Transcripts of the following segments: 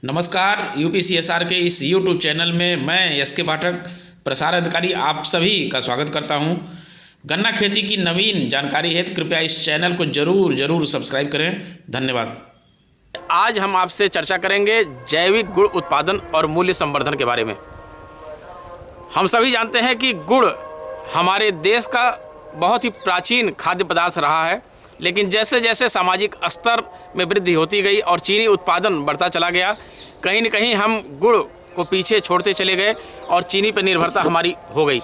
नमस्कार, यूपीसीएसआर के इस यूट्यूब चैनल में मैं एसके पाठक प्रसार अधिकारी आप सभी का स्वागत करता हूं। गन्ना खेती की नवीन जानकारी हेतु कृपया इस चैनल को जरूर सब्सक्राइब करें। धन्यवाद। आज हम आपसे चर्चा करेंगे जैविक गुड़ उत्पादन और मूल्य संवर्धन के बारे में। हम सभी जानते हैं कि गुड़ हमारे देश का बहुत ही प्राचीन खाद्य पदार्थ रहा है, लेकिन जैसे जैसे सामाजिक स्तर में वृद्धि होती गई और चीनी उत्पादन बढ़ता चला गया, कहीं न कहीं हम गुड़ को पीछे छोड़ते चले गए और चीनी पर निर्भरता हमारी हो गई।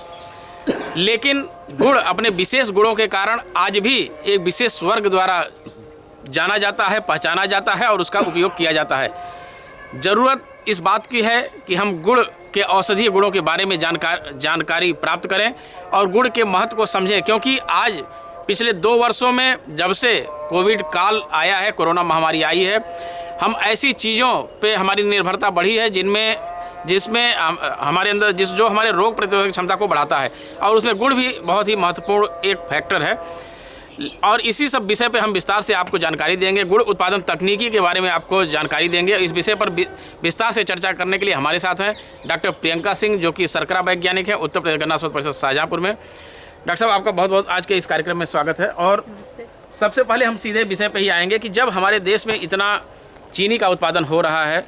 लेकिन गुड़ अपने विशेष गुणों के कारण आज भी एक विशेष वर्ग द्वारा जाना जाता है, पहचाना जाता है और उसका उपयोग किया जाता है। ज़रूरत इस बात की है कि हम गुड़ के औषधीय गुणों के बारे में जानकारी प्राप्त करें और गुड़ के महत्व को समझें, क्योंकि आज पिछले 2 वर्षों में जब से कोविड काल आया है, कोरोना महामारी आई है, हम ऐसी चीज़ों पे हमारी निर्भरता बढ़ी है जिसमें हमारे अंदर जो हमारे रोग प्रतिरोधक क्षमता को बढ़ाता है, और उसमें गुड़ भी बहुत ही महत्वपूर्ण एक फैक्टर है। और इसी सब विषय पे हम विस्तार से आपको जानकारी देंगे। गुड़ उत्पादन तकनीकी के बारे में आपको जानकारी देंगे। इस विषय पर विस्तार से चर्चा करने के लिए हमारे साथ हैं डॉक्टर प्रियंका सिंह, जो कि शर्करा वैज्ञानिक हैं, उत्तर प्रदेश गन्ना शोध परिषद शाहजहाँपुर में। डॉक्टर साहब, आपका बहुत बहुत आज के इस कार्यक्रम में स्वागत है। और सबसे पहले हम सीधे विषय पे ही आएंगे कि जब हमारे देश में इतना चीनी का उत्पादन हो रहा है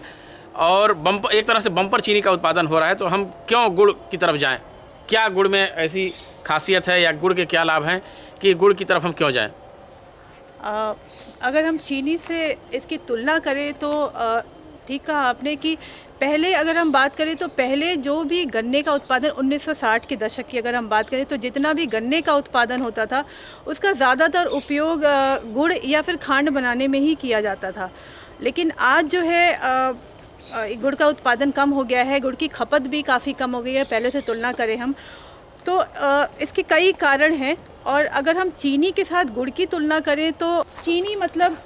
और एक तरह से बम्पर चीनी का उत्पादन हो रहा है, तो हम क्यों गुड़ की तरफ जाएं? क्या गुड़ में ऐसी खासियत है या गुड़ के क्या लाभ हैं कि गुड़ की तरफ हम क्यों जाएं? अगर हम चीनी से इसकी तुलना करें तो ठीक कहा आपने कि पहले अगर हम बात करें तो पहले जो भी गन्ने का उत्पादन 1960 के दशक की अगर हम बात करें तो जितना भी गन्ने का उत्पादन होता था उसका ज़्यादातर उपयोग गुड़ या फिर खांड बनाने में ही किया जाता था। लेकिन आज जो है गुड़ का उत्पादन कम हो गया है, गुड़ की खपत भी काफ़ी कम हो गई है पहले से तुलना करें हम तो। इसके कई कारण हैं, और अगर हम चीनी के साथ गुड़ की तुलना करें तो चीनी मतलब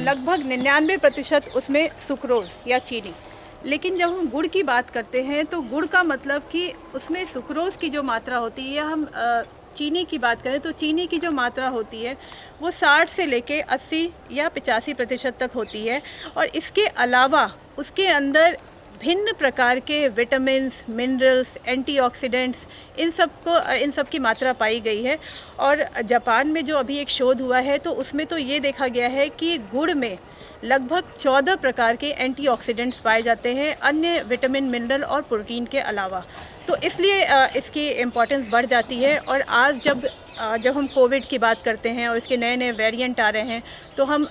लगभग 99% उसमें सुक्रोज या चीनी। लेकिन जब हम गुड़ की बात करते हैं तो गुड़ का मतलब कि उसमें सुक्रोज की जो मात्रा होती है, या हम चीनी की बात करें तो चीनी की जो मात्रा होती है वो 60 से लेके 80 या 85% तक होती है। और इसके अलावा उसके अंदर भिन्न प्रकार के विटामिन्स, मिनरल्स, एंटीऑक्सीडेंट्स इन सब की मात्रा पाई गई है। और जापान में जो अभी एक शोध हुआ है तो उसमें तो ये देखा गया है कि गुड़ में लगभग 14 प्रकार के एंटीऑक्सीडेंट्स पाए जाते हैं, अन्य विटामिन, मिनरल और प्रोटीन के अलावा। तो इसलिए इसकी इम्पोर्टेंस बढ़ जाती है। और आज जब हम कोविड की बात करते हैं और इसके नए नए वेरिएंट आ रहे हैं तो हम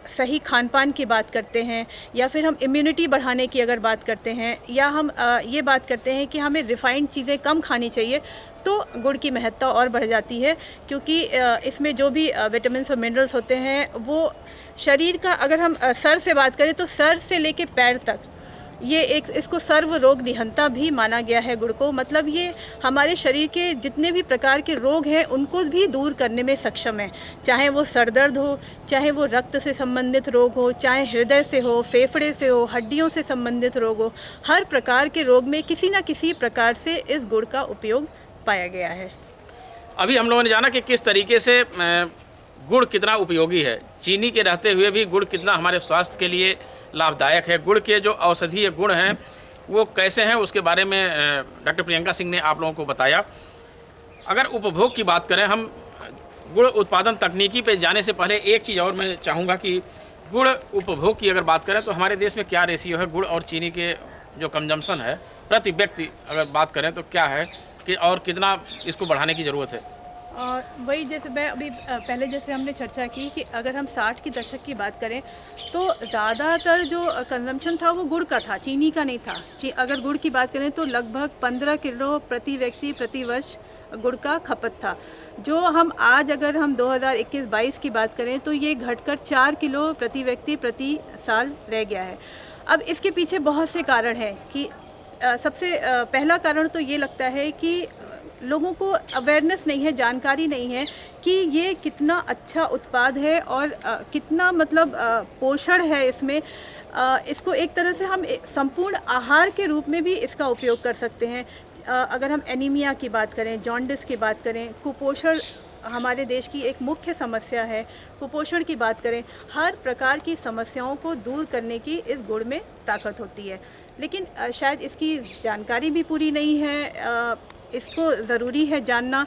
सही खान पान की बात करते हैं, या फिर हम इम्यूनिटी बढ़ाने की अगर बात करते हैं, या हम ये बात करते हैं कि हमें रिफ़ाइंड चीज़ें कम खानी चाहिए, तो गुड़ की महत्ता और बढ़ जाती है। क्योंकि इसमें जो भी विटामिन्स और मिनरल्स होते हैं वो शरीर का, अगर हम सर से बात करें तो सर से लेके पैर तक ये इसको सर्व रोग निहंता भी माना गया है गुड़ को। मतलब ये हमारे शरीर के जितने भी प्रकार के रोग हैं उनको भी दूर करने में सक्षम है, चाहे वो सर दर्द हो, चाहे वो रक्त से संबंधित रोग हो, चाहे हृदय से हो, फेफड़े से हो, हड्डियों से संबंधित रोग हो। हर प्रकार के रोग में किसी न किसी प्रकार से इस गुड़ का उपयोग पाया गया है। अभी हम लोगों ने जाना कि किस तरीके से गुड़ कितना उपयोगी है, चीनी के रहते हुए भी गुड़ कितना हमारे स्वास्थ्य के लिए लाभदायक है। गुड़ के जो औषधीय गुण हैं वो कैसे हैं, उसके बारे में डॉक्टर प्रियंका सिंह ने आप लोगों को बताया। अगर उपभोग की बात करें, हम गुड़ उत्पादन तकनीकी पे जाने से पहले एक चीज़ और मैं चाहूँगा कि गुड़ उपभोग की अगर बात करें तो हमारे देश में क्या रेशियो है गुड़ और चीनी के जो कंजम्पशन है प्रति व्यक्ति अगर बात करें तो क्या है कि और कितना इसको बढ़ाने की ज़रूरत है? और वही जैसे मैं अभी पहले जैसे हमने चर्चा की कि अगर हम 60 के दशक की बात करें तो ज़्यादातर जो कंजम्पशन था वो गुड़ का था, चीनी का नहीं था। अगर गुड़ की बात करें तो लगभग 15 किलो प्रति व्यक्ति प्रति वर्ष गुड़ का खपत था, जो हम आज अगर हम 2021-22 की बात करें तो ये घटकर 4 किलो प्रति व्यक्ति प्रति साल रह गया है। अब इसके पीछे बहुत से कारण हैं कि सबसे पहला कारण तो ये लगता है कि लोगों को अवेयरनेस नहीं है, जानकारी नहीं है कि ये कितना अच्छा उत्पाद है और कितना मतलब पोषण है इसमें। इसको एक तरह से हम संपूर्ण आहार के रूप में भी इसका उपयोग कर सकते हैं। अगर हम एनीमिया की बात करें, जॉन्डिस की बात करें, कुपोषण हमारे देश की एक मुख्य समस्या है, कुपोषण की बात करें, हर प्रकार की समस्याओं को दूर करने की इस गुड़ में ताकत होती है। लेकिन शायद इसकी जानकारी भी पूरी नहीं है, इसको ज़रूरी है जानना,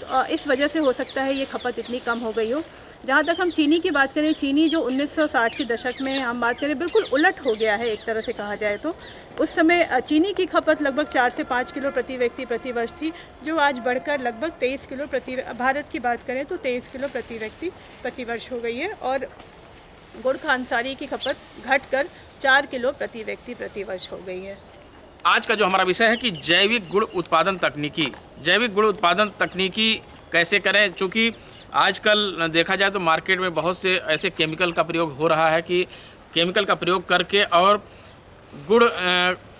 तो इस वजह से हो सकता है ये खपत इतनी कम हो गई हो। जहाँ तक हम चीनी की बात करें, चीनी जो 1960 के दशक में हम बात करें, बिल्कुल उलट हो गया है एक तरह से कहा जाए तो। उस समय चीनी की खपत लगभग 4 से 5 किलो प्रति व्यक्ति प्रति वर्ष थी, जो आज बढ़कर लगभग 23 किलो प्रति, भारत की बात करें तो 23 किलो प्रति व्यक्ति प्रति वर्ष हो गई है। और गुड़ खांडसारी की खपत घटकर 4 किलो प्रति व्यक्ति प्रति वर्ष हो गई है। आज का जो हमारा विषय है कि जैविक गुड़ उत्पादन तकनीकी, जैविक गुड़ उत्पादन तकनीकी कैसे करें, चूँकि आजकल देखा जाए तो मार्केट में बहुत से ऐसे केमिकल का प्रयोग हो रहा है कि केमिकल का प्रयोग करके और गुड़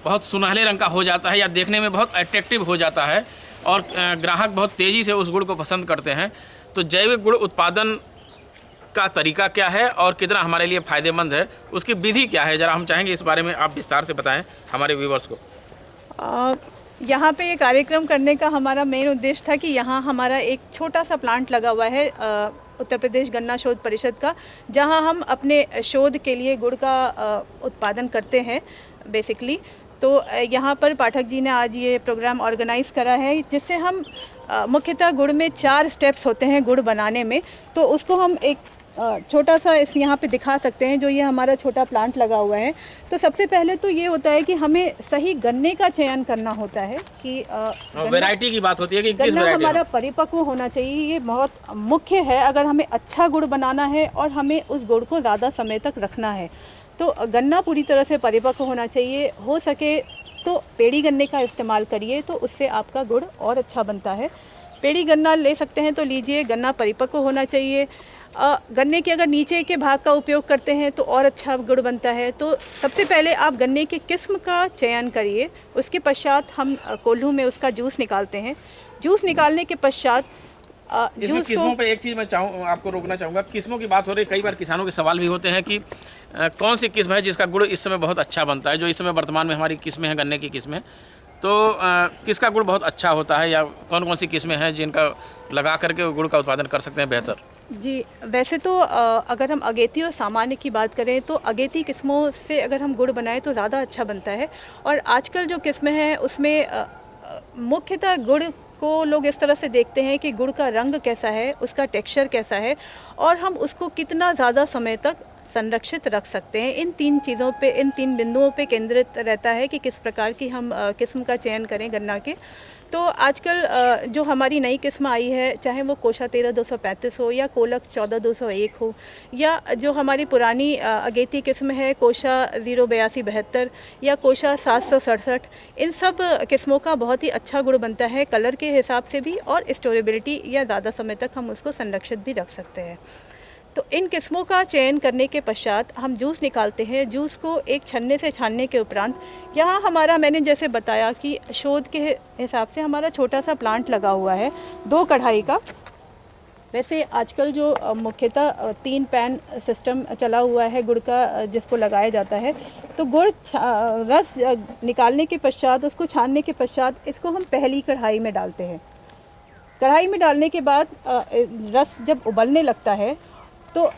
बहुत सुनहले रंग का हो जाता है या देखने में बहुत अट्रैक्टिव हो जाता है और ग्राहक बहुत तेज़ी से उस गुड़ को पसंद करते हैं। तो जैविक गुड़ उत्पादन का तरीका क्या है और कितना हमारे लिए फ़ायदेमंद है, उसकी विधि क्या है, ज़रा हम चाहेंगे इस बारे में आप विस्तार से बताएं हमारे व्यूवर्स को। यहाँ पे ये कार्यक्रम करने का हमारा मेन उद्देश्य था कि यहाँ हमारा एक छोटा सा प्लांट लगा हुआ है उत्तर प्रदेश गन्ना शोध परिषद का, जहाँ हम अपने शोध के लिए गुड़ का उत्पादन करते हैं बेसिकली। तो यहाँ पर पाठक जी ने आज ये प्रोग्राम ऑर्गेनाइज़ करा है, जिससे हम मुख्यतः गुड़ में 4 स्टेप्स होते हैं गुड़ बनाने में, तो उसको हम एक छोटा सा इस यहाँ पे दिखा सकते हैं। जो ये हमारा छोटा प्लांट लगा हुआ है, तो सबसे पहले तो ये होता है कि हमें सही गन्ने का चयन करना होता है कि वैरायटी की बात होती है कि किस गन्ना हमारा परिपक्व होना चाहिए। ये बहुत मुख्य है अगर हमें अच्छा गुड़ बनाना है और हमें उस गुड़ को ज़्यादा समय तक रखना है, तो गन्ना पूरी तरह से परिपक्व होना चाहिए। हो सके तो पेड़ी गन्ने का इस्तेमाल करिए, तो उससे आपका गुड़ और अच्छा बनता है। पेड़ी गन्ना ले सकते हैं तो लीजिए, गन्ना परिपक्व होना चाहिए। गन्ने के अगर नीचे के भाग का उपयोग करते हैं तो और अच्छा गुड़ बनता है। तो सबसे पहले आप गन्ने की किस्म का चयन करिए, उसके पश्चात हम कोल्हू में उसका जूस निकालते हैं। जूस निकालने के पश्चात जूस किस्मों पे एक चीज़ मैं आपको रोकना चाहूँगा। किस्मों की बात हो रही है, कई बार किसानों के सवाल भी होते हैं कि कौन सी किस्म है जिसका गुड़ इस समय बहुत अच्छा बनता है। जो इस समय वर्तमान में हमारी किस्में हैं गन्ने की किस्में, तो किसका गुड़ बहुत अच्छा होता है या कौन कौन सी किस्में हैं जिनका लगा करके गुड़ का उत्पादन कर सकते हैं बेहतर? जी, वैसे तो अगर हम अगेती और सामान्य की बात करें तो अगेती किस्मों से अगर हम गुड़ बनाएं तो ज़्यादा अच्छा बनता है। और आजकल जो किस्में हैं उसमें मुख्यतः गुड़ को लोग इस तरह से देखते हैं कि गुड़ का रंग कैसा है, उसका टेक्सचर कैसा है और हम उसको कितना ज़्यादा समय तक संरक्षित रख सकते हैं। इन 3 चीज़ों पे, इन 3 बिंदुओं पे केंद्रित रहता है कि किस प्रकार की हम किस्म का चयन करें गन्ना के। तो आजकल जो हमारी नई किस्म आई है, चाहे वो कोशा 13-235 हो या कोलक 14-201 हो, या जो हमारी पुरानी अगेती किस्म है कोशा 08272 या कोशा 767, इन सब किस्मों का बहुत ही अच्छा गुड़ बनता है कलर के हिसाब से भी, और स्टोरेबिलिटी या ज़्यादा समय तक हम उसको संरक्षित भी रख सकते हैं। तो इन किस्मों का चयन करने के पश्चात हम जूस निकालते हैं। जूस को एक छन्ने से छानने के उपरांत, यहाँ हमारा, मैंने जैसे बताया कि शोध के हिसाब से हमारा छोटा सा प्लांट लगा हुआ है 2 कढ़ाई का। वैसे आजकल जो मुख्यतः 3 पैन सिस्टम चला हुआ है गुड़ का, जिसको लगाया जाता है। तो गुड़ रस निकालने के पश्चात, उसको छानने के पश्चात, इसको हम पहली कढ़ाई में डालते हैं। कढ़ाई में डालने के बाद रस जब उबलने लगता है तो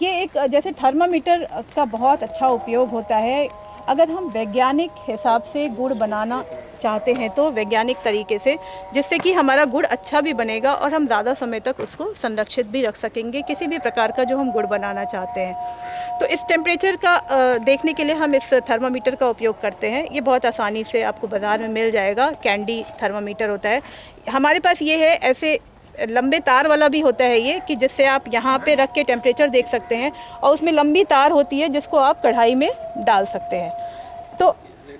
ये एक जैसे थर्मामीटर का बहुत अच्छा उपयोग होता है। अगर हम वैज्ञानिक हिसाब से गुड़ बनाना चाहते हैं तो वैज्ञानिक तरीके से, जिससे कि हमारा गुड़ अच्छा भी बनेगा और हम ज़्यादा समय तक उसको संरक्षित भी रख सकेंगे, किसी भी प्रकार का जो हम गुड़ बनाना चाहते हैं। तो इस टेम्परेचर का देखने के लिए हम इस थर्मामीटर का उपयोग करते हैं। ये बहुत आसानी से आपको बाज़ार में मिल जाएगा, कैंडी थर्मामीटर होता है। हमारे पास ये है, ऐसे लंबे तार वाला भी होता है ये, कि जिससे आप यहाँ पे रख के टेम्परेचर देख सकते हैं, और उसमें लंबी तार होती है जिसको आप कढ़ाई में डाल सकते हैं। तो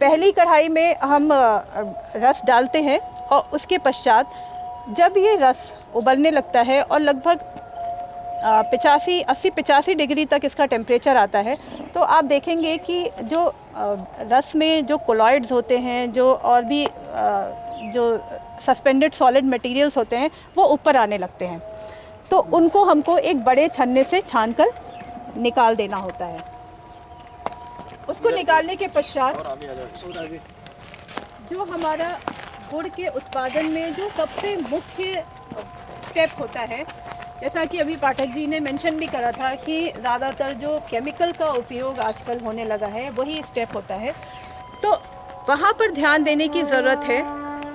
पहली कढ़ाई में हम रस डालते हैं और उसके पश्चात जब ये रस उबलने लगता है और लगभग 80-85 डिग्री तक इसका टेम्परेचर आता है, तो आप देखेंगे कि जो रस में जो कोलॉइड्स होते हैं, जो और भी जो सस्पेंडेड सॉलिड मटेरियल्स होते हैं, वो ऊपर आने लगते हैं। तो उनको हमको एक बड़े छन्ने से छानकर निकाल देना होता है। उसको निकालने के पश्चात जो हमारा गुड़ के उत्पादन में जो सबसे मुख्य स्टेप होता है, जैसा कि अभी पाठक जी ने मेंशन भी करा था कि ज़्यादातर जो केमिकल का उपयोग आजकल होने लगा है वही स्टेप होता है, तो वहाँ पर ध्यान देने की ज़रूरत है।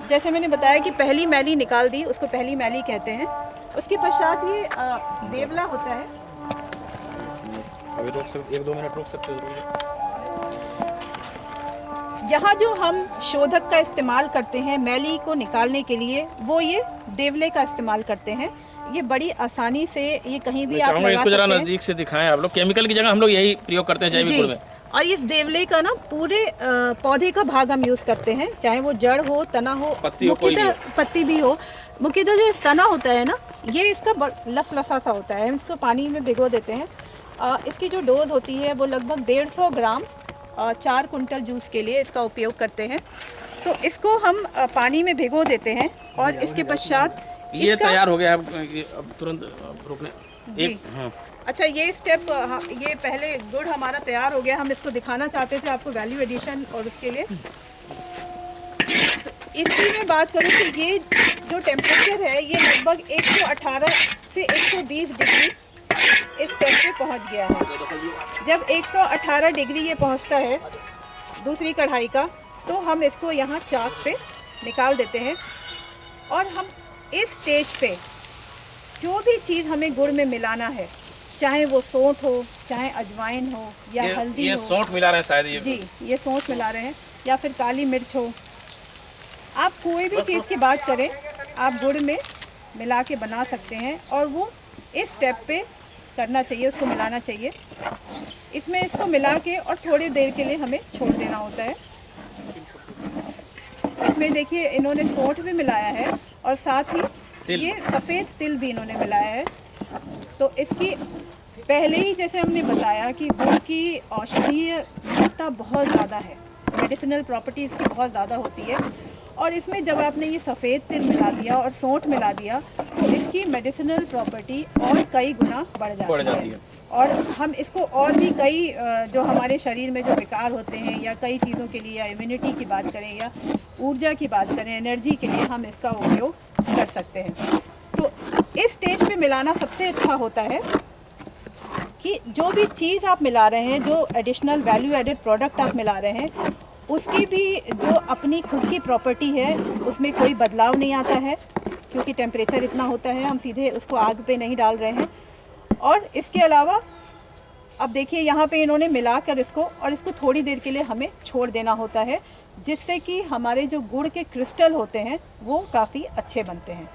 जैसे मैंने बताया कि पहली मैली निकाल दी, उसको पहली मैली कहते हैं। उसके पश्चात ये देवला होता है। अभी रोक सकते, 1-2 मिनट रोक सकते हो। यहाँ जो हम शोधक का इस्तेमाल करते हैं मैली को निकालने के लिए, वो ये देवले का इस्तेमाल करते हैं। ये बड़ी आसानी से ये कहीं भी आप लगा इसको जरा सकते हैं। नज़दीक से दिखाएं आप लोग। केमिकल की जगह हम लोग यही प्रयोग करते हैं जैविक गुड़ में। और इस देवले का ना पूरे पौधे का भाग हम यूज़ करते हैं, चाहे वो जड़ हो, तना हो, पत्ती हो, कोई भी मुख्यतः पत्ती भी हो। मुख्यतः जो तना होता है ना, ये इसका लसलसा सा होता है, हम इसको पानी में भिगो देते हैं। इसकी जो डोज होती है वो लगभग 150 ग्राम 4 कुंटल जूस के लिए इसका उपयोग करते हैं। तो इसको हम पानी में भिगो देते हैं और इसके पश्चात ये तैयार हो गया है। अब तुरंत रोकने एक हाँ। अच्छा, ये स्टेप ये पहले गुड़ हमारा तैयार हो गया। हम इसको दिखाना चाहते थे आपको वैल्यू एडिशन, और उसके लिए तो इसकी मैं बात करूँ कि ये जो टेम्परेचर है ये लगभग 118 से 120 डिग्री इस स्टेप पे पहुंच गया है। जब 118 डिग्री ये पहुंचता है दूसरी कढ़ाई का, तो हम इसको यहाँ चाक पे निकाल देते हैं। और हम इस स्टेज पे जो भी चीज़ हमें गुड़ में मिलाना है, चाहे वो सौंठ हो, चाहे अजवाइन हो या हल्दी हो। ये सौंठ मिला रहे हैं शायद ये। जी, ये सौंठ मिला रहे हैं, या फिर काली मिर्च हो। आप कोई भी चीज़ की बात करें, आप गुड़ में मिला के बना सकते हैं, और वो इस स्टेप पे करना चाहिए, उसको मिलाना चाहिए। इसमें इसको मिला के और थोड़ी देर के लिए हमें छोड़ देना होता है। इसमें देखिए इन्होंने सौंठ भी मिलाया है और साथ ही ये सफ़ेद तिल भी इन्होंने मिलाया है। तो इसकी पहले ही जैसे हमने बताया कि गुड़ की औषधीय गुणवत्ता बहुत ज़्यादा है, मेडिसिनल प्रॉपर्टी इसकी बहुत ज़्यादा होती है। और इसमें जब आपने ये सफ़ेद तिल मिला दिया और सौंठ मिला दिया, तो इसकी मेडिसिनल प्रॉपर्टी और कई गुना बढ़ जाती है। और हम इसको और भी कई जो हमारे शरीर में जो विकार होते हैं या कई चीज़ों के लिए, या इम्यूनिटी की बात करें या ऊर्जा की बात करें, एनर्जी के लिए हम इसका उपयोग कर सकते हैं। तो इस स्टेज पे मिलाना सबसे अच्छा होता है कि जो भी चीज़ आप मिला रहे हैं, जो एडिशनल वैल्यू एडेड प्रोडक्ट आप मिला रहे हैं, उसकी भी जो अपनी खुद की प्रॉपर्टी है उसमें कोई बदलाव नहीं आता है, क्योंकि टेम्परेचर इतना होता है, हम सीधे उसको आग पे नहीं डाल रहे हैं। और इसके अलावा अब देखिए यहाँ पे इन्होंने मिलाकर इसको, और इसको थोड़ी देर के लिए हमें छोड़ देना होता है, जिससे कि हमारे जो गुड़ के क्रिस्टल होते हैं वो काफ़ी अच्छे बनते हैं।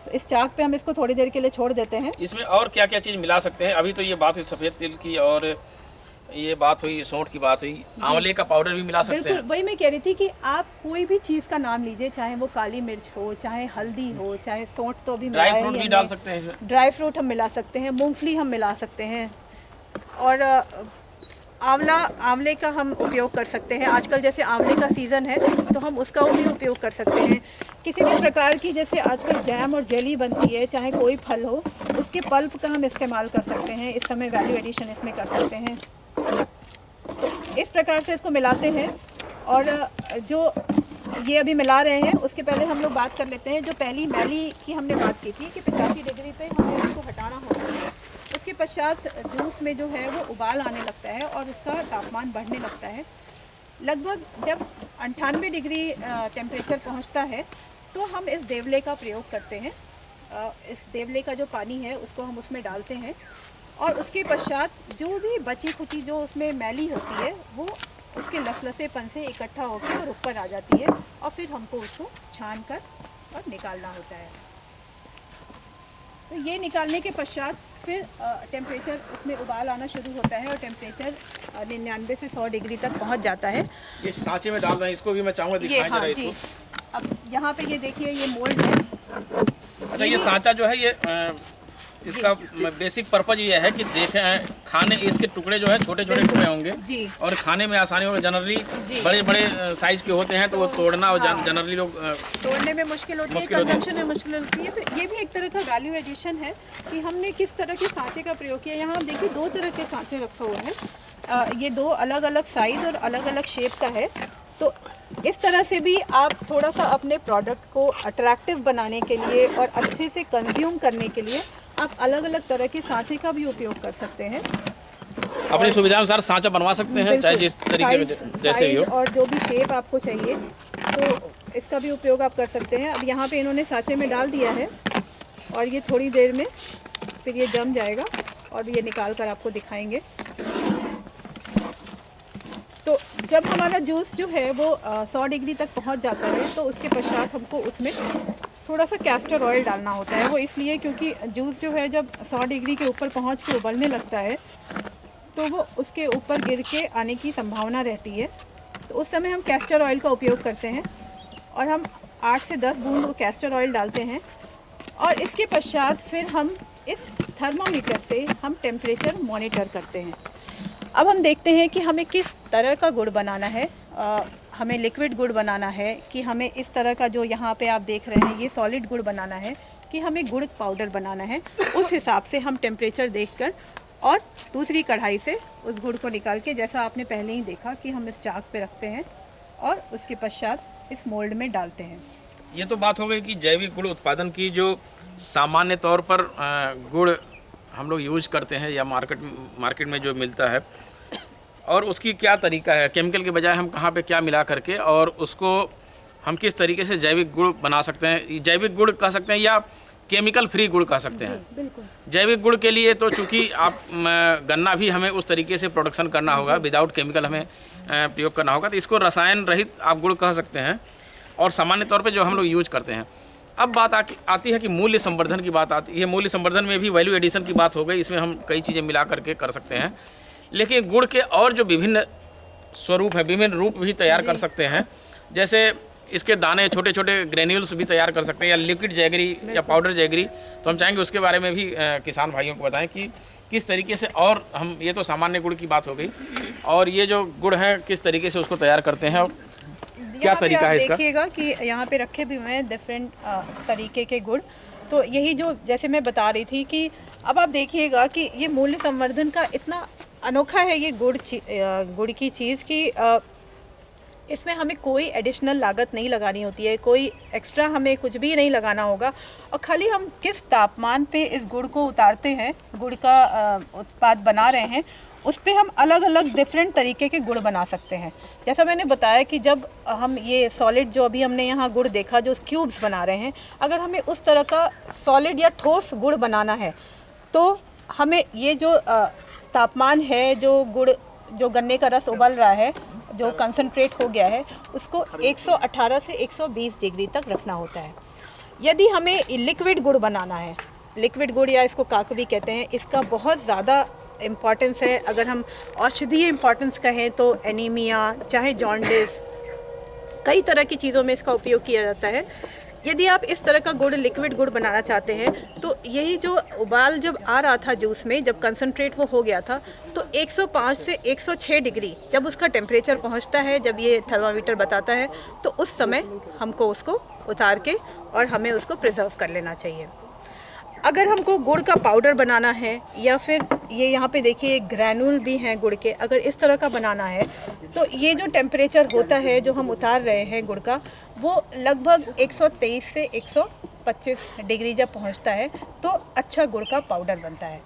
तो इस चाक पे हम इसको थोड़ी देर के लिए छोड़ देते हैं। इसमें और क्या क्या चीज़ मिला सकते हैं? अभी तो ये बात हुई सफ़ेद तिल की, और ये बात हुई सौंठ की, बात हुई आंवले का पाउडर भी मिला सकते हैं। वही मैं कह रही थी कि आप कोई भी चीज़ का नाम लीजिए, चाहे वो काली मिर्च हो, चाहे हल्दी हो, चाहे सौंठ, तो भी ड्राई फ्रूट भी डाल सकते हैं इसमें। ड्राई फ्रूट हम मिला सकते हैं, मूंगफली हम मिला सकते हैं, और आंवले का हम उपयोग कर सकते हैं। आजकल जैसे आंवले का सीज़न है तो हम उसका भी उपयोग कर सकते हैं। किसी भी प्रकार की जैसे आजकल जैम और जेली बनती है, चाहे कोई फल हो, उसके पल्प का हम इस्तेमाल कर सकते हैं। इस समय वैल्यू एडिशन इसमें कर सकते हैं। तो इस प्रकार से इसको मिलाते हैं। और जो ये अभी मिला रहे हैं, उसके पहले हम लोग बात कर लेते हैं। जो पहली मैली की हमने बात की थी कि 85 डिग्री पे हमें इसको हटाना होता है। उसके पश्चात जूस में जो है वो उबाल आने लगता है और उसका तापमान बढ़ने लगता है। लगभग जब 98 डिग्री टेम्परेचर पहुंचता है तो हम इस देवले का प्रयोग करते हैं। इस देवले का जो पानी है उसको हम उसमें डालते हैं, और उसके पश्चात जो भी बची खुची जो उसमें मैली होती है वो उसके लसलसेपन से इकट्ठा होकर और ऊपर आ जाती है, और फिर हमको उसको छान कर और निकालना होता है। तो ये निकालने के पश्चात फिर टेम्परेचर उसमें उबाल आना शुरू होता है, और टेम्परेचर 99 से 100 डिग्री तक पहुंच जाता है। ये सांचे में डाल रहे हैं, इसको भी मैं चाहूँगा दिखाएं जरा इसको। जी, अब यहाँ पे ये देखिए ये मोल्ड है। अच्छा, ये सांचा जो है ये इसका बेसिक पर्पज ये है कि देखें खाने, इसके टुकड़े जो है छोटे छोटे टुकड़े होंगे जी, और खाने में आसानी होगी। जनरली बड़े बड़े साइज के होते हैं तो वो तोड़ना और जनरली लोग तोड़ने में मुश्किल होती है, कंजम्पशन में मुश्किल होती है। तो ये भी एक तरह का वैल्यू एडिशन है कि हमने किस तरह के सांचे का प्रयोग किया। यहाँ आप देखिए 2 तरह के सांचे रखे हुए हैं। ये 2 अलग अलग साइज और अलग अलग शेप का है। तो इस तरह से भी आप थोड़ा सा अपने प्रोडक्ट को अट्रैक्टिव बनाने के लिए और अच्छे से कंज्यूम करने के लिए आप अलग अलग तरह के सांचे का भी उपयोग कर सकते हैं। अपनी सुविधा अनुसार सांचा बनवा सकते हैं, चाहे जिस तरीके में जैसे भी हो, और जो भी शेप आपको चाहिए तो इसका भी उपयोग आप कर सकते हैं। अब यहाँ पे इन्होंने सांचे में डाल दिया है और ये थोड़ी देर में फिर ये जम जाएगा और ये निकाल कर आपको दिखाएंगे। तो जब हमारा जूस जो है वो 100 डिग्री तक पहुँच जाता है तो उसके पश्चात हमको उसमें थोड़ा सा कैस्टर ऑयल डालना होता है। वो इसलिए क्योंकि जूस जो है जब 100 डिग्री के ऊपर पहुँच के उबलने लगता है तो वो उसके ऊपर गिर के आने की संभावना रहती है। तो उस समय हम कैस्टर ऑयल का उपयोग करते हैं और हम 8 से 10 बूंद वो कैस्टर ऑयल डालते हैं और इसके पश्चात फिर हम इस थर्मामीटर से हम टेम्परेचर मॉनिटर करते हैं। अब हम देखते हैं कि हमें किस तरह का गुड़ बनाना है। हमें लिक्विड गुड़ बनाना है कि हमें इस तरह का जो यहाँ पे आप देख रहे हैं ये सॉलिड गुड़ बनाना है कि हमें गुड़ पाउडर बनाना है। उस हिसाब से हम टेम्परेचर देखकर और दूसरी कढ़ाई से उस गुड़ को निकाल के, जैसा आपने पहले ही देखा कि हम इस चाक पे रखते हैं और उसके पश्चात इस मोल्ड में डालते हैं। ये तो बात हो गई कि जैविक गुड़ उत्पादन की। जो सामान्य तौर पर गुड़ हम लोग यूज करते हैं या मार्केट में जो मिलता है, और उसकी क्या तरीका है, केमिकल के बजाय हम कहाँ पे क्या मिला करके और उसको हम किस तरीके से जैविक गुड़ बना सकते हैं। जैविक गुड़ कह सकते हैं या केमिकल फ्री गुड़ कह सकते हैं। बिल्कुल। जैविक गुड़ के लिए तो चूँकि आप गन्ना भी हमें उस तरीके से प्रोडक्शन करना होगा, विदाउट केमिकल हमें प्रयोग करना होगा, तो इसको रसायन रहित आप गुड़ कह सकते हैं और सामान्य तौर पे जो हम लोग यूज करते हैं। अब बात आती है कि मूल्य संवर्धन की बात आती है। मूल्य संवर्धन में भी वैल्यू एडिशन की बात हो गई, इसमें हम कई चीज़ें मिला करके कर सकते हैं। लेकिन गुड़ के और जो विभिन्न स्वरूप है, विभिन्न रूप भी तैयार कर सकते हैं। जैसे इसके दाने छोटे छोटे ग्रेन्यूल्स भी तैयार कर सकते हैं, या लिक्विड जैगरी या पाउडर जैगरी। तो हम चाहेंगे उसके बारे में भी किसान भाइयों को बताएं कि किस तरीके से, और हम ये तो सामान्य गुड़ की बात हो गई, और ये जो गुड़ है किस तरीके से उसको तैयार करते हैं और क्या तरीका है इसका। देखिएगा कि यहाँ पे रखे भी हुए हैं डिफरेंट तरीके के गुड़। तो यही जो जैसे मैं बता रही थी कि अब आप देखिएगा कि ये मूल्य संवर्धन का इतना अनोखा है ये गुड़ की चीज़ कि इसमें हमें कोई एडिशनल लागत नहीं लगानी होती है, कोई एक्स्ट्रा हमें कुछ भी नहीं लगाना होगा, और खाली हम किस तापमान पे इस गुड़ को उतारते हैं, गुड़ का उत्पाद बना रहे हैं, उस पे हम अलग अलग डिफरेंट तरीके के गुड़ बना सकते हैं। जैसा मैंने बताया कि जब हम ये सॉलिड जो अभी हमने यहाँ गुड़ देखा जो क्यूब्स बना रहे हैं, अगर हमें उस तरह का सॉलिड या ठोस गुड़ बनाना है तो हमें ये जो तापमान है, जो गुड़ जो गन्ने का रस उबल रहा है, जो कंसंट्रेट हो गया है, उसको 118 से 120 डिग्री तक रखना होता है। यदि हमें लिक्विड गुड़ बनाना है, लिक्विड गुड़ या इसको काकवी कहते हैं, इसका बहुत ज़्यादा इम्पॉर्टेंस है। अगर हम औषधीय इम्पॉर्टेंस कहें तो एनीमिया, चाहे जॉन्डिस, कई तरह की चीज़ों में इसका उपयोग किया जाता है। यदि आप इस तरह का गुड़, लिक्विड गुड़ बनाना चाहते हैं तो यही जो उबाल जब आ रहा था जूस में, जब कंसंट्रेट वो हो गया था, तो 105 से 106 डिग्री जब उसका टेम्परेचर पहुंचता है, जब ये थर्मामीटर बताता है, तो उस समय हमको उसको उतार के और हमें उसको प्रिजर्व कर लेना चाहिए। अगर हमको गुड़ का पाउडर बनाना है या फिर ये यहाँ पे देखिए ग्रैनुल भी हैं गुड़ के, अगर इस तरह का बनाना है तो ये जो टेम्परेचर होता है जो हम उतार रहे हैं गुड़ का, वो लगभग 123 से 125 डिग्री जब पहुँचता है तो अच्छा गुड़ का पाउडर बनता है।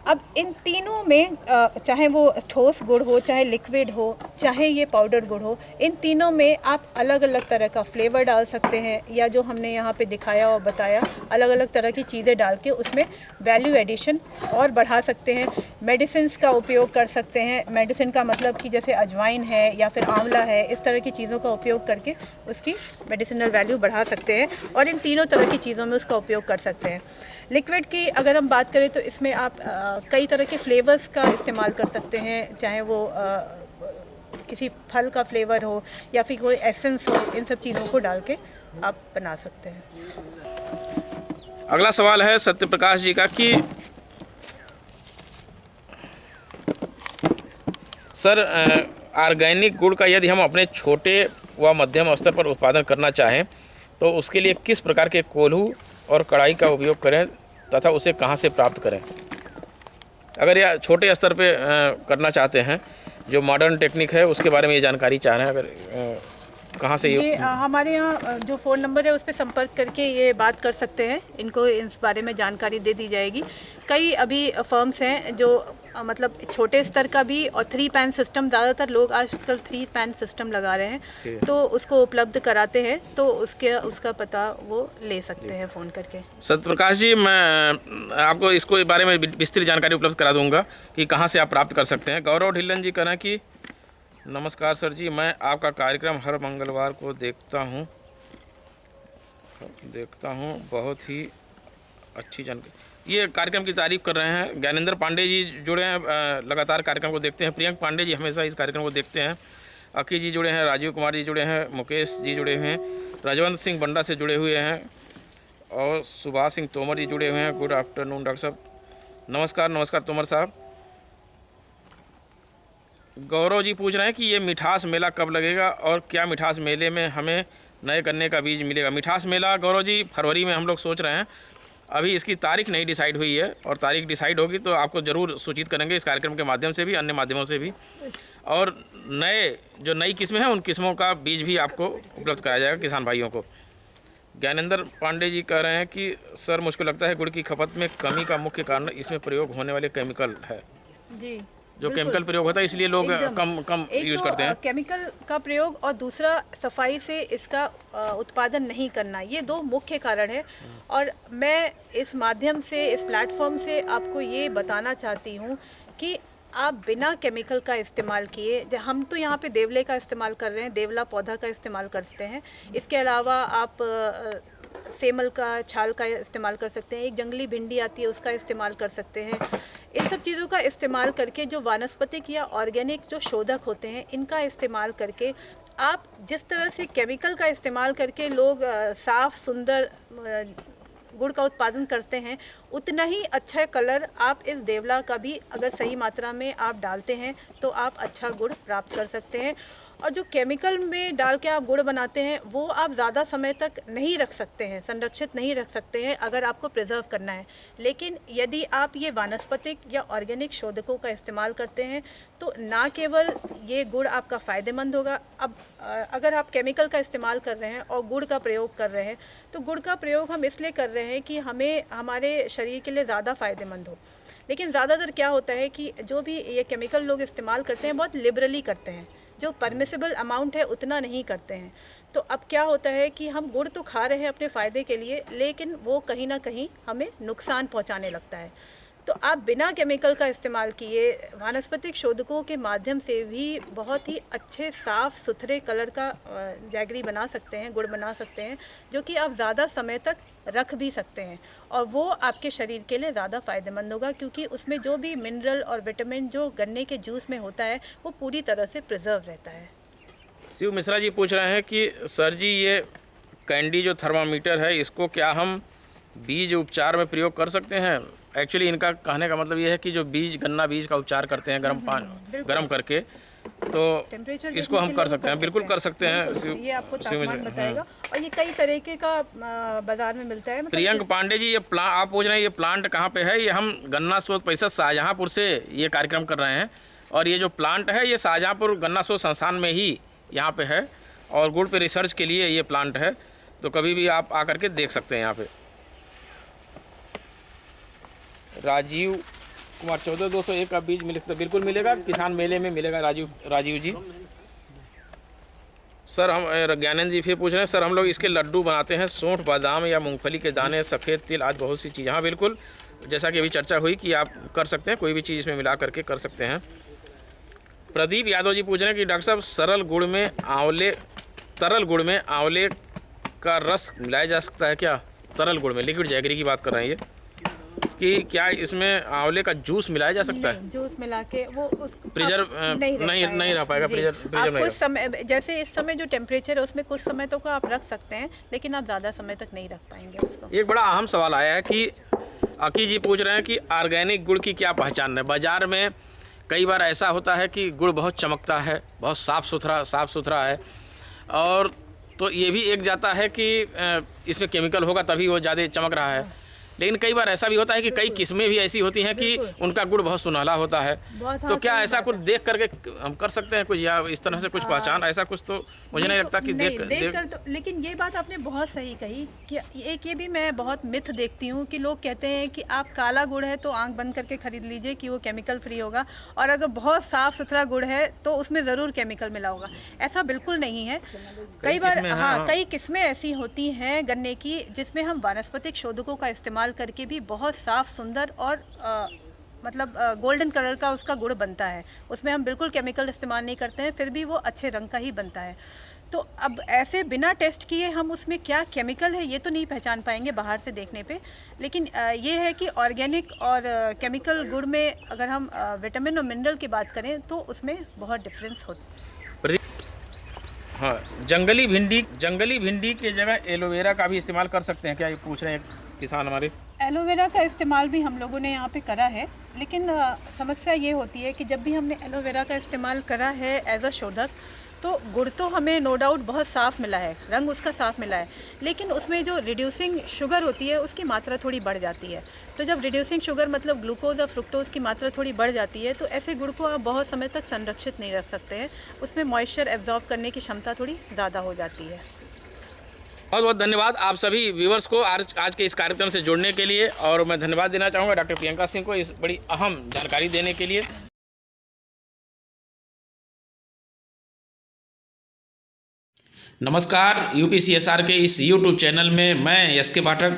अब इन तीनों में चाहे वो ठोस गुड़ हो, चाहे लिक्विड हो, चाहे ये पाउडर गुड़ हो, इन तीनों में आप अलग अलग तरह का फ्लेवर डाल सकते हैं, या जो हमने यहाँ पे दिखाया और बताया, अलग अलग तरह की चीज़ें डाल के उसमें वैल्यू एडिशन और बढ़ा सकते हैं। मेडिसिन्स का उपयोग कर सकते हैं। मेडिसिन का मतलब कि जैसे अजवाइन है या फिर आंवला है, इस तरह की चीज़ों का उपयोग करके उसकी मेडिसिनल वैल्यू बढ़ा सकते हैं, और इन तीनों तरह की चीज़ों में उसका उपयोग कर सकते हैं। लिक्विड की अगर हम बात करें तो इसमें आप कई तरह के फ्लेवर्स का इस्तेमाल कर सकते हैं, चाहे वो किसी फल का फ्लेवर हो या फिर कोई एसेंस हो, इन सब चीज़ों को डाल के आप बना सकते हैं। अगला सवाल है सत्यप्रकाश जी का कि सर, ऑर्गेनिक गुड़ का यदि हम अपने छोटे व मध्यम स्तर पर उत्पादन करना चाहें तो उसके लिए किस प्रकार के कोल्हू और कढ़ाई का उपयोग करें तथा उसे कहाँ से प्राप्त करें। अगर यह छोटे स्तर पे करना चाहते हैं, जो मॉडर्न टेक्निक है उसके बारे में ये जानकारी चाह रहे हैं, अगर कहाँ से ये हमारे यहाँ जो फ़ोन नंबर है उस पर संपर्क करके ये बात कर सकते हैं, इनको इस बारे में जानकारी दे दी जाएगी। कई अभी फर्म्स हैं जो मतलब छोटे स्तर का भी, और 3 पैन सिस्टम, ज़्यादातर लोग आजकल 3 पैन सिस्टम लगा रहे हैं, तो उसको उपलब्ध कराते हैं, तो उसका पता वो ले सकते हैं फ़ोन करके। सत्यप्रकाश जी, मैं आपको इसको बारे में विस्तृत जानकारी उपलब्ध करा दूंगा कि कहाँ से आप प्राप्त कर सकते हैं। गौरव ढिल्लन जी कह रहे हैं कि नमस्कार सर जी, मैं आपका कार्यक्रम हर मंगलवार को देखता हूँ, बहुत ही अच्छी जानकारी। ये कार्यक्रम की तारीफ कर रहे हैं। ज्ञानेंद्र पांडे जी जुड़े हैं, लगातार कार्यक्रम को देखते हैं। प्रियंक पांडे जी हमेशा इस कार्यक्रम को देखते हैं। अकी जी जुड़े हैं, राजीव कुमार जी जुड़े हैं, मुकेश जी जुड़े हुए हैं, राजवंत सिंह बंडा से जुड़े हुए हैं, और सुभाष सिंह तोमर जी जुड़े हुए हैं। गुड आफ्टरनून डॉक्टर साहब। नमस्कार तोमर साहब। गौरव जी पूछ रहे हैं कि ये मिठास मेला कब लगेगा और क्या मिठास मेले में हमें नए गन्ने का बीज मिलेगा। मिठास मेला गौरव जी फरवरी में हम लोग सोच रहे हैं, अभी इसकी तारीख नहीं डिसाइड हुई है, और तारीख डिसाइड होगी तो आपको ज़रूर सूचित करेंगे इस कार्यक्रम के माध्यम से भी, अन्य माध्यमों से भी। और नई किस्में हैं उन किस्मों का बीज भी आपको उपलब्ध कराया जाएगा किसान भाइयों को। ज्ञानेंद्र पांडे जी कह रहे हैं कि सर मुझको लगता है गुड़ की खपत में कमी का मुख्य कारण इसमें प्रयोग होने वाले केमिकल है। जी, जो केमिकल प्रयोग होता है इसलिए लोग कम यूज़ करते हैं। केमिकल का प्रयोग, और दूसरा सफाई से इसका उत्पादन नहीं करना, ये 2 मुख्य कारण है। और मैं इस माध्यम से, इस प्लेटफॉर्म से आपको ये बताना चाहती हूँ कि आप बिना केमिकल का इस्तेमाल किए, हम तो यहाँ पे देवले का इस्तेमाल कर रहे हैं, देवला पौधा का इस्तेमाल करते हैं। इसके अलावा आप सेमल का छाल का इस्तेमाल कर सकते हैं, एक जंगली भिंडी आती है उसका इस्तेमाल कर सकते हैं। इन सब चीज़ों का इस्तेमाल करके, जो वानस्पतिक या ऑर्गेनिक जो शोधक होते हैं, इनका इस्तेमाल करके आप जिस तरह से केमिकल का इस्तेमाल करके लोग साफ़ सुंदर गुड़ का उत्पादन करते हैं, उतना ही अच्छा कलर आप इस देवला का भी अगर सही मात्रा में आप डालते हैं तो आप अच्छा गुड़ प्राप्त कर सकते हैं। और जो केमिकल में डाल के आप गुड़ बनाते हैं वो आप ज़्यादा समय तक नहीं रख सकते हैं, संरक्षित नहीं रख सकते हैं अगर आपको प्रिजर्व करना है। लेकिन यदि आप ये वानस्पतिक या ऑर्गेनिक शोधकों का इस्तेमाल करते हैं तो ना केवल ये गुड़ आपका फ़ायदेमंद होगा, अब अगर आप केमिकल का इस्तेमाल कर रहे हैं और गुड़ का प्रयोग कर रहे हैं तो गुड़ का प्रयोग हम इसलिए कर रहे हैं कि हमें हमारे शरीर के लिए ज़्यादा फ़ायदेमंद हो। लेकिन ज़्यादातर क्या होता है कि जो भी ये केमिकल लोग इस्तेमाल करते हैं बहुत लिबरली करते हैं, जो परमिसिबल अमाउंट है उतना नहीं करते हैं। तो अब क्या होता है कि हम गुड़ तो खा रहे हैं अपने फ़ायदे के लिए, लेकिन वो कहीं ना कहीं हमें नुकसान पहुंचाने लगता है। तो आप बिना केमिकल का इस्तेमाल किए वानस्पतिक शोधकों के माध्यम से भी बहुत ही अच्छे साफ़ सुथरे कलर का जैगरी बना सकते हैं, गुड़ बना सकते हैं, जो कि आप ज़्यादा समय तक रख भी सकते हैं और वो आपके शरीर के लिए ज़्यादा फ़ायदेमंद होगा, क्योंकि उसमें जो भी मिनरल और विटामिन जो गन्ने के जूस में होता है वो पूरी तरह से प्रिजर्व रहता है। शिव मिश्रा जी पूछ रहे हैं कि सर जी ये कैंडी जो थर्मामीटर है इसको क्या हम बीज उपचार में प्रयोग कर सकते हैं। एक्चुअली इनका कहने का मतलब ये है कि जो बीज गन्ना बीज का उपचार करते हैं गर्म करके, तो इसको हम कर सकते हैं, बिल्कुल कर सकते हैं। ये आपको तापमान बताएगा और ये कई तरीके का बाजार में मिलता है। प्रियंक पांडे जी, ये आप पूछ रहे हैं ये प्लांट कहाँ पे है। ये हम गन्ना शोध परिषद शाहजहाँपुर से ये कार्यक्रम कर रहे हैं और ये जो प्लांट है ये शाहजहाँपुर गन्ना शोध संस्थान में ही यहाँ पे है और गुड़ पे रिसर्च के लिए ये प्लांट है, तो कभी भी आप आकर के देख सकते हैं यहाँ पे। राजीव कुमार 14201 का बीज मिल सकता है, बिल्कुल मिलेगा, किसान मेले में मिलेगा। राजीव जी। सर हम ज्ञानेंद्र जी फिर पूछ रहे हैं सर हम लोग इसके लड्डू बनाते हैं, सौंठ बादाम या मूंगफली के दाने, सफ़ेद तिल आदि बहुत सी चीज़। हाँ बिल्कुल, जैसा कि अभी चर्चा हुई कि आप कर सकते हैं, कोई भी चीज़ इसमें मिला करके कर सकते हैं। प्रदीप यादव जी पूछ रहे हैं कि डॉक्टर साहब तरल गुड़ में आंवले का रस मिलाया जा सकता है क्या। तरल गुड़ में, लिक्विड जैगरी की बात कर रहे हैं ये, कि क्या इसमें आंवले का जूस मिलाया जा सकता है। जूस मिला के वो प्रिजर्व नहीं रह पाएगा। प्रिजर्व कुछ समय, जैसे इस समय जो टेम्परेचर है उसमें कुछ समय तक आप रख सकते हैं, लेकिन आप ज़्यादा समय तक नहीं रख पाएंगे उसको। एक बड़ा अहम सवाल आया है कि अकी जी पूछ रहे हैं कि ऑर्गेनिक गुड़ की क्या पहचान है। बाज़ार में कई बार ऐसा होता है कि गुड़ बहुत चमकता है, बहुत साफ़ सुथरा है, और तो ये भी एक जाता है कि इसमें केमिकल होगा तभी वो ज़्यादा चमक रहा है। लेकिन कई बार ऐसा भी होता है कि कई किस्में भी ऐसी होती हैं कि उनका गुड़ बहुत सुनहला होता है। बहुत, तो हाँ, क्या सही ऐसा बात कुछ है। देख करके हम कर सकते हैं कुछ, या इस तरह से कुछ पहचान, ऐसा कुछ तो मुझे नहीं लगता कि नहीं, देख कर तो, लेकिन ये बात आपने बहुत सही कही कि एक ये भी मैं बहुत मिथ देखती हूँ कि लोग कहते हैं कि आप काला गुड़ है तो आंख बंद करके खरीद लीजिए कि वो केमिकल फ्री होगा, और अगर बहुत साफ सुथरा गुड़ है तो उसमें ज़रूर केमिकल मिला होगा। ऐसा बिल्कुल नहीं है। कई बार किस्में हैं, हाँ, हाँ। कई किस्में ऐसी होती हैं गन्ने की जिसमें हम वानस्पतिक शोधकों का इस्तेमाल करके भी बहुत साफ सुंदर और मतलब गोल्डन कलर का उसका गुड़ बनता है। उसमें हम बिल्कुल केमिकल इस्तेमाल नहीं करते हैं, फिर भी वो अच्छे रंग का ही बनता है। तो अब ऐसे बिना टेस्ट किए हम उसमें क्या केमिकल है ये तो नहीं पहचान पाएंगे बाहर से देखने पे, लेकिन ये है कि ऑर्गेनिक और केमिकल गुड़ में अगर हम विटामिन और मिनरल की बात करें तो उसमें बहुत डिफरेंस होता है। हाँ, जंगली भिंडी की जगह एलोवेरा का भी इस्तेमाल कर सकते हैं क्या, ये पूछ रहे हैं किसान हमारे। एलोवेरा का इस्तेमाल भी हम लोगों ने यहाँ पे करा है, लेकिन समस्या ये होती है कि जब भी हमने एलोवेरा का इस्तेमाल करा है एज अ शोधक, तो गुड़ तो हमें नो डाउट बहुत साफ़ मिला है, रंग उसका साफ़ मिला है, लेकिन उसमें जो रिड्यूसिंग शुगर होती है उसकी मात्रा थोड़ी बढ़ जाती है। तो जब रिड्यूसिंग शुगर मतलब ग्लूकोज और फ्रुक्टोज़ की मात्रा थोड़ी बढ़ जाती है तो ऐसे गुड़ को आप बहुत समय तक संरक्षित नहीं रख सकते हैं, उसमें मॉइस्चर एब्जॉर्ब करने की क्षमता थोड़ी ज़्यादा हो जाती है। बहुत बहुत धन्यवाद आप सभी व्यूवर्स को आज के इस कार्यक्रम से जुड़ने के लिए, और मैं धन्यवाद देना चाहूँगा डॉक्टर प्रियंका सिंह को इस बड़ी अहम जानकारी देने के लिए। नमस्कार, यूपीसीएसआर के इस यूट्यूब चैनल में मैं एसके पाठक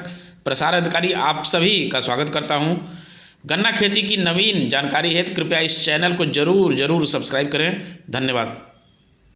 प्रसार अधिकारी आप सभी का स्वागत करता हूं। गन्ना खेती की नवीन जानकारी हेतु कृपया इस चैनल को जरूर सब्सक्राइब करें। धन्यवाद।